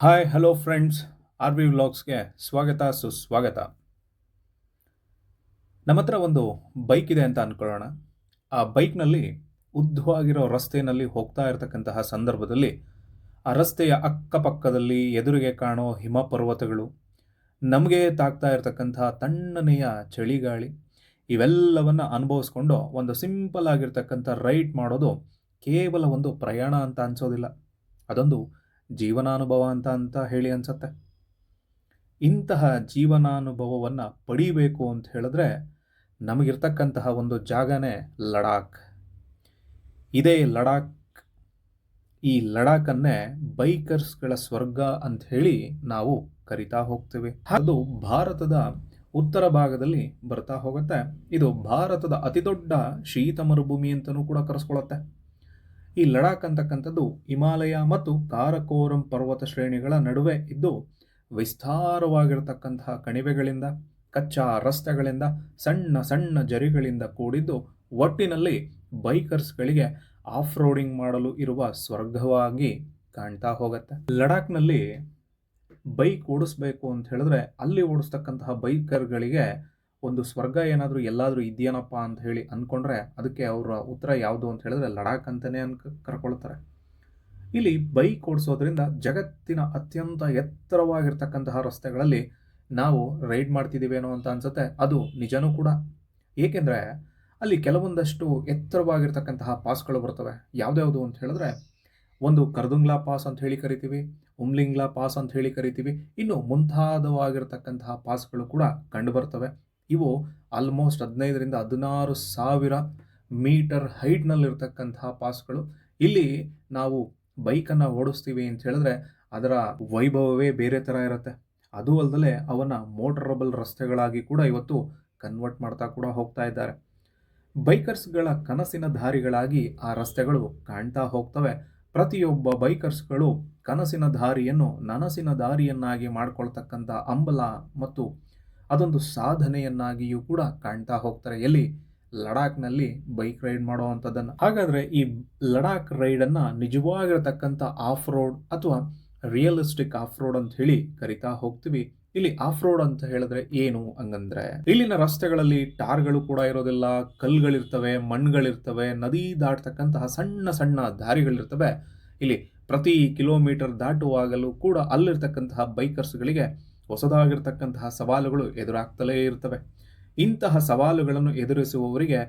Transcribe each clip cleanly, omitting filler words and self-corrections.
Hi hello friends, R V ವ್ಲಾಗ್ಸ್ಗೆ ಸ್ವಾಗತ ಸುಸ್ವಾಗತ. ನಮ್ಮ ಹತ್ರ ಒಂದು ಬೈಕ್ ಇದೆ ಅಂತ ಅಂದ್ಕೊಳ್ಳೋಣ. ಆ ಬೈಕ್ನಲ್ಲಿ ಉದ್ದವಾಗಿರೋ ರಸ್ತೆಯಲ್ಲಿ ಹೋಗ್ತಾ ಇರತಕ್ಕಂತಹ ಸಂದರ್ಭದಲ್ಲಿ ಆ ರಸ್ತೆಯ ಅಕ್ಕಪಕ್ಕದಲ್ಲಿ ಎದುರಿಗೆ ಕಾಣೋ ಹಿಮ ಪರ್ವತಗಳು, ನಮಗೆ ತಾಗ್ತಾ ಇರತಕ್ಕಂತಹ ತಣ್ಣನೆಯ ಚಳಿಗಾಳಿ, ಇವೆಲ್ಲವನ್ನು ಅನುಭವಿಸ್ಕೊಂಡು ಒಂದು ಸಿಂಪಲ್ ಆಗಿರ್ತಕ್ಕಂಥ ರೈಡ್ ಮಾಡೋದು ಕೇವಲ ಒಂದು ಪ್ರಯಾಣ ಅಂತ ಅನ್ಸೋದಿಲ್ಲ. ಅದೊಂದು ಜೀವನಾನುಭವ ಅಂತ ಹೇಳಿ ಅನ್ಸತ್ತೆ. ಇಂತಹ ಜೀವನಾನುಭವವನ್ನು ಪಡೀಬೇಕು ಅಂತ ಹೇಳಿದ್ರೆ ನಮಗಿರ್ತಕ್ಕಂತಹ ಒಂದು ಜಾಗನೇ ಲಡಾಖ್. ಇದೇ ಲಡಾಖ್. ಈ ಲಡಾಖನ್ನೇ ಬೈಕರ್ಸ್ಗಳ ಸ್ವರ್ಗ ಅಂತ ಹೇಳಿ ನಾವು ಕರಿತಾ ಹೋಗ್ತೇವೆ. ಅದು ಭಾರತದ ಉತ್ತರ ಭಾಗದಲ್ಲಿ ಬರ್ತಾ ಹೋಗುತ್ತೆ. ಇದು ಭಾರತದ ಅತಿದೊಡ್ಡ ಶೀತ ಮರುಭೂಮಿ ಅಂತಲೂ ಕೂಡ ಕರೆಸ್ಕೊಳ್ಳುತ್ತೆ. ಈ ಲಡಾಖ್ ಅಂತಕ್ಕಂಥದ್ದು ಹಿಮಾಲಯ ಮತ್ತು ಕಾರಕೋರಂ ಪರ್ವತ ಶ್ರೇಣಿಗಳ ನಡುವೆ ಇದ್ದು ವಿಸ್ತಾರವಾಗಿರತಕ್ಕಂತಹ ಕಣಿವೆಗಳಿಂದ, ಕಚ್ಚಾ ರಸ್ತೆಗಳಿಂದ, ಸಣ್ಣ ಸಣ್ಣ ಜರಿಗಳಿಂದ ಕೂಡಿದ್ದು ಒಟ್ಟಿನಲ್ಲಿ ಬೈಕರ್ಸ್ಗಳಿಗೆ ಆಫ್ ರೋಡಿಂಗ್ ಮಾಡಲು ಇರುವ ಸ್ವರ್ಗವಾಗಿ ಕಾಣ್ತಾ ಹೋಗುತ್ತೆ. ಲಡಾಖ್ನಲ್ಲಿ ಬೈಕ್ ಓಡಿಸ್ಬೇಕು ಅಂತ ಹೇಳಿದ್ರೆ ಅಲ್ಲಿ ಓಡಿಸ್ತಕ್ಕಂತಹ ಬೈಕರ್ಗಳಿಗೆ ಒಂದು ಸ್ವರ್ಗ ಏನಾದರೂ ಎಲ್ಲಾದರೂ ಇದೆಯೇನಪ್ಪ ಅಂತ ಹೇಳಿ ಅಂದ್ಕೊಂಡ್ರೆ ಅದಕ್ಕೆ ಅವರ ಉತ್ತರ ಯಾವುದು ಅಂತ ಹೇಳಿದ್ರೆ ಲಡಾಖ್ ಅಂತಲೇ ಕರ್ಕೊಳ್ತಾರೆ. ಇಲ್ಲಿ ಬೈಕ್ ಓಡಿಸೋದ್ರಿಂದ ಜಗತ್ತಿನ ಅತ್ಯಂತ ಎತ್ತರವಾಗಿರ್ತಕ್ಕಂತಹ ರಸ್ತೆಗಳಲ್ಲಿ ನಾವು ರೈಡ್ ಮಾಡ್ತಿದ್ದೀವೇನೋ ಅಂತ ಅನ್ಸುತ್ತೆ. ಅದು ನಿಜನೂ ಕೂಡ. ಏಕೆಂದರೆ ಅಲ್ಲಿ ಕೆಲವೊಂದಷ್ಟು ಎತ್ತರವಾಗಿರ್ತಕ್ಕಂತಹ ಪಾಸ್ಗಳು ಬರ್ತವೆ. ಯಾವ್ದ್ಯಾವುದು ಅಂತ ಹೇಳಿದ್ರೆ ಒಂದು ಕರ್ದುಂಗ್ಲಾ ಪಾಸ್ ಅಂತ ಹೇಳಿ ಕರಿತೀವಿ, ಉಮ್ಲಿಂಗ್ಲಾ ಪಾಸ್ ಅಂತ ಹೇಳಿ ಕರಿತೀವಿ, ಇನ್ನು ಮುಂತಾದವಾಗಿರ್ತಕ್ಕಂತಹ ಪಾಸ್ಗಳು ಕೂಡ ಕಂಡು ಬರ್ತವೆ. ಇವು ಆಲ್ಮೋಸ್ಟ್ 15,000 to 16,000 ಮೀಟರ್ ಹೈಟ್ನಲ್ಲಿರ್ತಕ್ಕಂತಹ ಪಾಸ್ಗಳು. ಇಲ್ಲಿ ನಾವು ಬೈಕನ್ನು ಓಡಿಸ್ತೀವಿ ಅಂತ ಹೇಳಿದ್ರೆ ಅದರ ವೈಭವವೇ ಬೇರೆ ಥರ ಇರುತ್ತೆ. ಅದು ಅಲ್ಲದೆ ಅವನ್ನ ಮೋಟರಬಲ್ ರಸ್ತೆಗಳಾಗಿ ಕೂಡ ಇವತ್ತು ಕನ್ವರ್ಟ್ ಮಾಡ್ತಾ ಕೂಡ ಹೋಗ್ತಾ ಇದ್ದಾರೆ. ಬೈಕರ್ಸ್ಗಳ ಕನಸಿನ ದಾರಿಗಳಾಗಿ ಆ ರಸ್ತೆಗಳು ಕಾಣ್ತಾ ಹೋಗ್ತವೆ. ಪ್ರತಿಯೊಬ್ಬ ಬೈಕರ್ಸ್ಗಳು ಕನಸಿನ ದಾರಿಯನ್ನು ನನಸಿನ ದಾರಿಯನ್ನಾಗಿ ಮಾಡ್ಕೊಳ್ತಕ್ಕಂಥ ಹಂಬಲ ಮತ್ತು ಅದೊಂದು ಸಾಧನೆಯನ್ನಾಗಿಯೂ ಕೂಡ ಕಾಣ್ತಾ ಹೋಗ್ತಾರೆ. ಎಲ್ಲಿ? ಲಡಾಖ್ನಲ್ಲಿ ಬೈಕ್ ರೈಡ್ ಮಾಡುವಂಥದ್ದನ್ನು. ಹಾಗಾದರೆ ಈ ಲಡಾಖ್ ರೈಡನ್ನು ನಿಜವಾಗಿರತಕ್ಕಂಥ ಆಫ್ ರೋಡ್ ಅಥವಾ ರಿಯಲಿಸ್ಟಿಕ್ ಆಫ್ ರೋಡ್ ಅಂತ ಹೇಳಿ ಕರಿತಾ ಹೋಗ್ತೀವಿ. ಇಲ್ಲಿ ಆಫ್ ರೋಡ್ ಅಂತ ಹೇಳಿದ್ರೆ ಏನು ಹಂಗಂದ್ರೆ, ಇಲ್ಲಿನ ರಸ್ತೆಗಳಲ್ಲಿ ಟಾರ್ಗಳು ಕೂಡ ಇರೋದಿಲ್ಲ, ಕಲ್ಲುಗಳಿರ್ತವೆ, ಮಣ್ಣುಗಳಿರ್ತವೆ, ನದಿ ದಾಟ್ತಕ್ಕಂತಹ ಸಣ್ಣ ಸಣ್ಣ ದಾರಿಗಳಿರ್ತವೆ. ಇಲ್ಲಿ ಪ್ರತಿ ಕಿಲೋಮೀಟರ್ ದಾಟುವಾಗಲೂ ಕೂಡ ಅಲ್ಲಿರ್ತಕ್ಕಂತಹ ಬೈಕರ್ಸ್ಗಳಿಗೆ ಹೊಸದಾಗಿರ್ತಕ್ಕಂತಹ ಸವಾಲುಗಳು ಎದುರಾಗ್ತಲೇ ಇರ್ತವೆ. ಇಂತಹ ಸವಾಲುಗಳನ್ನು ಎದುರಿಸುವವರಿಗೆ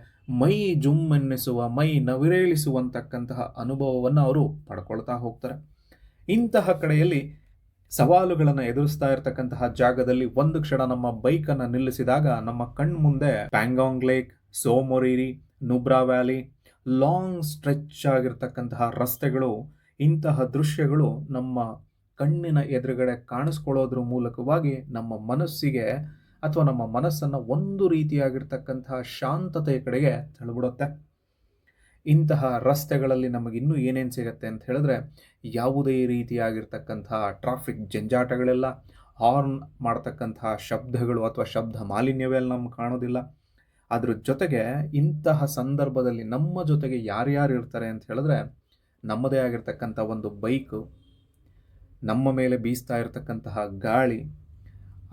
ಮೈ ಜುಮ್ಮೆನ್ನಿಸುವ, ಮೈ ನವಿರೇಳಿಸುವಂತಕ್ಕಂತಹ ಅನುಭವವನ್ನು ಅವರು ಪಡ್ಕೊಳ್ತಾ ಹೋಗ್ತಾರೆ. ಇಂತಹ ಕಡೆಯಲ್ಲಿ ಸವಾಲುಗಳನ್ನು ಎದುರಿಸ್ತಾ ಇರತಕ್ಕಂತಹ ಜಾಗದಲ್ಲಿ ಒಂದು ಕ್ಷಣ ನಮ್ಮ ಬೈಕನ್ನು ನಿಲ್ಲಿಸಿದಾಗ ನಮ್ಮ ಕಣ್ಮುಂದೆ Pangong lake, ಸೋಮೊರಿರಿ, Nubra valley, long stretch ಆಗಿರ್ತಕ್ಕಂತಹ ರಸ್ತೆಗಳು, ಇಂತಹ ದೃಶ್ಯಗಳು ನಮ್ಮ ಕಣ್ಣಿನ ಎದುರುಗಡೆ ಕಾಣಿಸ್ಕೊಳ್ಳೋದ್ರ ಮೂಲಕವಾಗಿ ನಮ್ಮ ಮನಸ್ಸಿಗೆ ಅಥವಾ ನಮ್ಮ ಮನಸ್ಸನ್ನು ಒಂದು ರೀತಿಯಾಗಿರ್ತಕ್ಕಂತಹ ಶಾಂತತೆಯ ಕಡೆಗೆ ತಳ್ಳಿಬಿಡುತ್ತೆ. ಇಂತಹ ರಸ್ತೆಗಳಲ್ಲಿ ನಮಗಿನ್ನೂ ಏನೇನು ಸಿಗುತ್ತೆ ಅಂತ ಹೇಳಿದ್ರೆ ಯಾವುದೇ ರೀತಿಯಾಗಿರ್ತಕ್ಕಂತಹ ಟ್ರಾಫಿಕ್ ಜಂಜಾಟಗಳೆಲ್ಲ, ಹಾರ್ನ್ ಮಾಡ್ತಕ್ಕಂತಹ ಶಬ್ದಗಳು ಅಥವಾ ಶಬ್ದ ಮಾಲಿನ್ಯವೇ ನಮ್ಗೆ ಕಾಣೋದಿಲ್ಲ. ಅದ್ರ ಜೊತೆಗೆ ಇಂತಹ ಸಂದರ್ಭದಲ್ಲಿ ನಮ್ಮ ಜೊತೆಗೆ ಯಾರ್ಯಾರು ಇರ್ತಾರೆ ಅಂತ ಹೇಳಿದ್ರೆ ನಮ್ಮದೇ ಆಗಿರ್ತಕ್ಕಂಥ ಒಂದು ಬೈಕು, ನಮ್ಮ ಮೇಲೆ ಬೀಸ್ತಾ ಇರತಕ್ಕಂತಹ ಗಾಳಿ,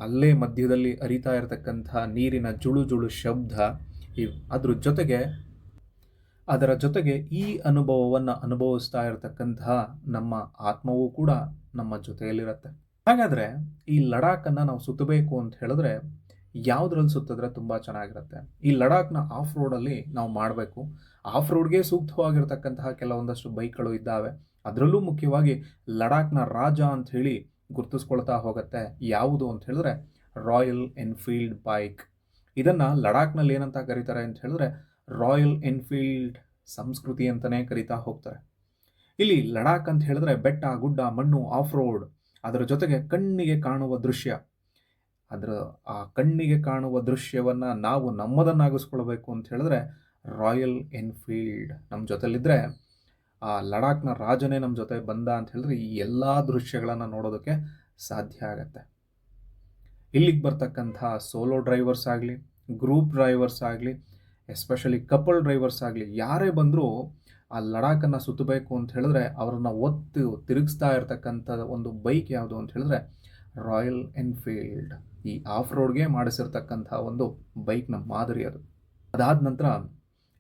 ಅಲ್ಲೇ ಮಧ್ಯದಲ್ಲಿ ಹರಿತಾ ಇರತಕ್ಕಂತಹ ನೀರಿನ ಜುಳು ಜುಳು ಶಬ್ದ, ಅದರ ಜೊತೆಗೆ ಈ ಅನುಭವವನ್ನು ಅನುಭವಿಸ್ತಾ ಇರತಕ್ಕಂತಹ ನಮ್ಮ ಆತ್ಮವೂ ಕೂಡ ನಮ್ಮ ಜೊತೆಯಲ್ಲಿರುತ್ತೆ. ಹಾಗಾದರೆ ಈ ಲಡಾಖನ್ನು ನಾವು ಸುತ್ತಬೇಕು ಅಂತ ಹೇಳಿದ್ರೆ ಯಾವುದ್ರಲ್ಲಿ ಸುತ್ತಿದ್ರೆ ತುಂಬ ಚೆನ್ನಾಗಿರುತ್ತೆ? ಈ ಲಡಾಖ್ನ ಆಫ್ ರೋಡಲ್ಲಿ ನಾವು ಮಾಡಬೇಕು. ಆಫ್ ರೋಡ್ಗೆ ಸೂಕ್ತವಾಗಿರ್ತಕ್ಕಂತಹ ಕೆಲವೊಂದಷ್ಟು ಬೈಕ್ಗಳು ಇದ್ದಾವೆ. ಅದರಲ್ಲೂ ಮುಖ್ಯವಾಗಿ ಲಡಾಖ್ನ ರಾಜ ಅಂತ ಹೇಳಿ ಗುರುತಿಸ್ಕೊಳ್ತಾ ಹೋಗುತ್ತೆ. ಯಾವುದು ಅಂತ ಹೇಳಿದ್ರೆ ರಾಯಲ್ ಎನ್ಫೀಲ್ಡ್ ಬೈಕ್. ಇದನ್ನು ಲಡಾಖ್ನಲ್ಲಿ ಏನಂತ ಕರೀತಾರೆ ಅಂತ ಹೇಳಿದ್ರೆ ರಾಯಲ್ ಎನ್ಫೀಲ್ಡ್ ಸಂಸ್ಕೃತಿ ಅಂತಲೇ ಕರಿತಾ ಹೋಗ್ತಾರೆ. ಇಲ್ಲಿ ಲಡಾಖ್ ಅಂತ ಹೇಳಿದ್ರೆ ಬೆಟ್ಟ, ಗುಡ್ಡ, ಮಣ್ಣು, ಆಫ್ ರೋಡ್, ಅದರ ಜೊತೆಗೆ ಕಣ್ಣಿಗೆ ಕಾಣುವ ದೃಶ್ಯ. ಆ ಕಣ್ಣಿಗೆ ಕಾಣುವ ದೃಶ್ಯವನ್ನು ನಾವು ನಮ್ಮದನ್ನಾಗಿಸ್ಕೊಳ್ಬೇಕು ಅಂತ ಹೇಳಿದ್ರೆ ರಾಯಲ್ ಎನ್ಫೀಲ್ಡ್ ನಮ್ಮ ಜೊತೆಲಿದ್ದರೆ ಆ ಲಡಾಖ್ನ ರಾಜನೇ ನಮ್ಮ ಜೊತೆ ಬಂದ ಅಂತ ಹೇಳಿದ್ರೆ ಈ ಎಲ್ಲ ದೃಶ್ಯಗಳನ್ನು ನೋಡೋದಕ್ಕೆ ಸಾಧ್ಯ ಆಗತ್ತೆ. ಇಲ್ಲಿಗೆ ಬರ್ತಕ್ಕಂಥ ಸೋಲೋ ಡ್ರೈವರ್ಸ್ ಆಗಲಿ, ಗ್ರೂಪ್ ಡ್ರೈವರ್ಸ್ ಆಗಲಿ, ಎಸ್ಪೆಷಲಿ ಕಪಲ್ ಡ್ರೈವರ್ಸ್ ಆಗಲಿ, ಯಾರೇ ಬಂದರೂ ಆ ಲಡಾಖನ್ನು ಸುತ್ತಬೇಕು ಅಂತ ಹೇಳಿದ್ರೆ ಅವರನ್ನು ಒತ್ತು ತಿರುಗಿಸ್ತಾ ಇರತಕ್ಕಂಥ ಒಂದು ಬೈಕ್ ಯಾವುದು ಅಂತ ಹೇಳಿದ್ರೆ ರಾಯಲ್ ಎನ್ಫೀಲ್ಡ್. ಈ ಆಫ್ ರೋಡ್ಗೆ ಮಾಡಿಸಿರ್ತಕ್ಕಂಥ ಒಂದು ಬೈಕ್ನ ಮಾದರಿ ಅದು. ಅದಾದ ನಂತರ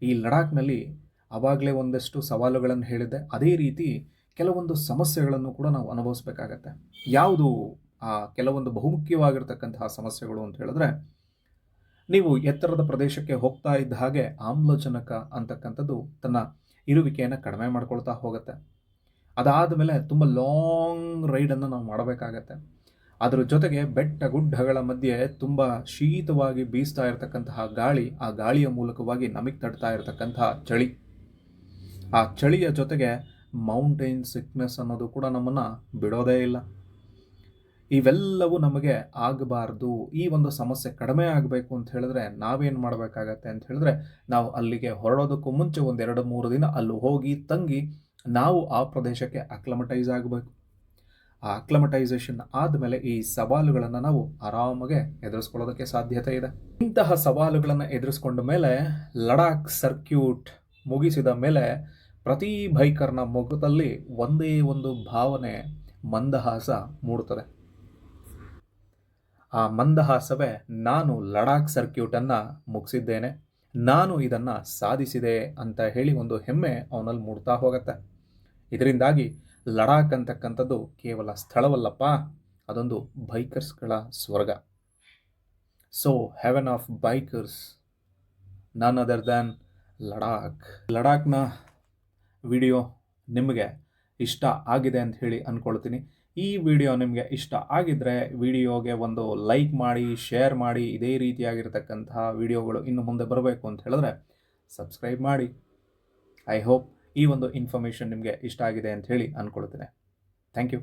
ಈ ಲಡಾಖ್ನಲ್ಲಿ ಆವಾಗಲೇ ಒಂದಷ್ಟು ಸವಾಲುಗಳನ್ನು ಹೇಳಿದ್ದೆ, ಅದೇ ರೀತಿ ಕೆಲವೊಂದು ಸಮಸ್ಯೆಗಳನ್ನು ಕೂಡ ನಾವು ಅನುಭವಿಸ್ಬೇಕಾಗತ್ತೆ. ಯಾವುದು ಆ ಕೆಲವೊಂದು ಬಹುಮುಖ್ಯವಾಗಿರ್ತಕ್ಕಂತಹ ಸಮಸ್ಯೆಗಳು ಅಂತ ಹೇಳಿದ್ರೆ, ನೀವು ಎತ್ತರದ ಪ್ರದೇಶಕ್ಕೆ ಹೋಗ್ತಾ ಇದ್ದ ಹಾಗೆ ಆಮ್ಲಜನಕ ಅಂತಕ್ಕಂಥದ್ದು ತನ್ನ ಇರುವಿಕೆಯನ್ನು ಕಡಿಮೆ ಮಾಡ್ಕೊಳ್ತಾ ಹೋಗುತ್ತೆ. ಅದಾದ ಮೇಲೆ ತುಂಬ ಲಾಂಗ್ ರೈಡನ್ನು ನಾವು ಮಾಡಬೇಕಾಗತ್ತೆ. ಅದರ ಜೊತೆಗೆ ಬೆಟ್ಟ ಗುಡ್ಡಗಳ ಮಧ್ಯೆ ತುಂಬ ಶೀತವಾಗಿ ಬೀಸ್ತಾ ಇರತಕ್ಕಂತಹ ಗಾಳಿ, ಆ ಗಾಳಿಯ ಮೂಲಕವಾಗಿ ನಮಗೆ ತಡ್ತಾ ಇರತಕ್ಕಂತಹ ಚಳಿ, ಆ ಚಳಿಯ ಜೊತೆಗೆ ಮೌಂಟೇನ್ ಸಿಕ್ನೆಸ್ ಅನ್ನೋದು ಕೂಡ ನಮ್ಮನ್ನು ಬಿಡೋದೇ ಇಲ್ಲ. ಇವೆಲ್ಲವೂ ನಮಗೆ ಆಗಬಾರ್ದು. ಈ ಒಂದು ಸಮಸ್ಯೆ ಕಡಿಮೆ ಆಗಬೇಕು ಅಂತ ಹೇಳಿದ್ರೆ ನಾವೇನು ಮಾಡಬೇಕಾಗತ್ತೆ ಅಂತ ಹೇಳಿದ್ರೆ, ನಾವು ಅಲ್ಲಿಗೆ ಹೊರಡೋದಕ್ಕೂ ಮುಂಚೆ 1-2-3 ದಿನ ಅಲ್ಲಿ ಹೋಗಿ ತಂಗಿ ನಾವು ಆ ಪ್ರದೇಶಕ್ಕೆ ಅಕ್ಲಮಟೈಸ್ ಆಗಬೇಕು. ಆ ಅಕ್ಲಮಟೈಸೇಷನ್ ಆದಮೇಲೆ ಈ ಸವಾಲುಗಳನ್ನು ನಾವು ಆರಾಮಾಗೆ ಎದುರಿಸ್ಕೊಳ್ಳೋದಕ್ಕೆ ಸಾಧ್ಯತೆ ಇದೆ. ಇಂತಹ ಸವಾಲುಗಳನ್ನು ಎದುರಿಸ್ಕೊಂಡ ಮೇಲೆ ಲಡಾಖ್ ಸರ್ಕ್ಯೂಟ್ ಮುಗಿಸಿದ ಮೇಲೆ ಪ್ರತಿ ಬೈಕರ್ನ ಮುಖದಲ್ಲಿ ಒಂದೇ ಒಂದು ಭಾವನೆ, ಮಂದಹಾಸ ಮೂಡುತ್ತದೆ. ಆ ಮಂದಹಾಸವೇ ನಾನು ಲಡಾಖ್ ಸರ್ಕ್ಯೂಟನ್ನು ಮುಗಿಸಿದ್ದೇನೆ, ನಾನು ಇದನ್ನು ಸಾಧಿಸಿದೆ ಅಂತ ಹೇಳಿ ಒಂದು ಹೆಮ್ಮೆ ಅವನಲ್ಲಿ ಮೂಡ್ತಾ ಹೋಗುತ್ತೆ. ಇದರಿಂದಾಗಿ ಲಡಾಖ್ ಅಂತಕ್ಕಂಥದ್ದು ಕೇವಲ ಸ್ಥಳವಲ್ಲಪ್ಪ, ಅದೊಂದು ಬೈಕರ್ಸ್ಗಳ ಸ್ವರ್ಗ. ಸೊ ಹೆವೆನ್ ಆಫ್ ಬೈಕರ್ಸ್ ನನ್ ಅದರ್ ದ್ಯಾನ್ ಲಡಾಖ್. ಲಡಾಖ್ನ ವಿಡಿಯೋ ನಿಮಗೆ ಇಷ್ಟ ಆಗಿದೆ ಅಂತ ಹೇಳಿ ಅಂದ್ಕೊಳ್ತೀನಿ. ಈ ವಿಡಿಯೋ ನಿಮಗೆ ಇಷ್ಟ ಆಗಿದ್ದರೆ ವಿಡಿಯೋಗೆ ಒಂದು ಲೈಕ್ ಮಾಡಿ, ಶೇರ್ ಮಾಡಿ. ಇದೇ ರೀತಿಯಾಗಿರ್ತಕ್ಕಂತಹ ವಿಡಿಯೋಗಳು ಇನ್ನು ಮುಂದೆ ಬರಬೇಕು ಅಂತ ಹೇಳಿದ್ರೆ ಸಬ್ಸ್ಕ್ರೈಬ್ ಮಾಡಿ. ಐ ಹೋಪ್ ಈ ಒಂದು ಇನ್ಫಾರ್ಮೇಷನ್ ನಿಮಗೆ ಇಷ್ಟ ಆಗಿದೆ ಅಂತ ಹೇಳಿ ಅಂದ್ಕೊಳ್ತೀನಿ. Thank you.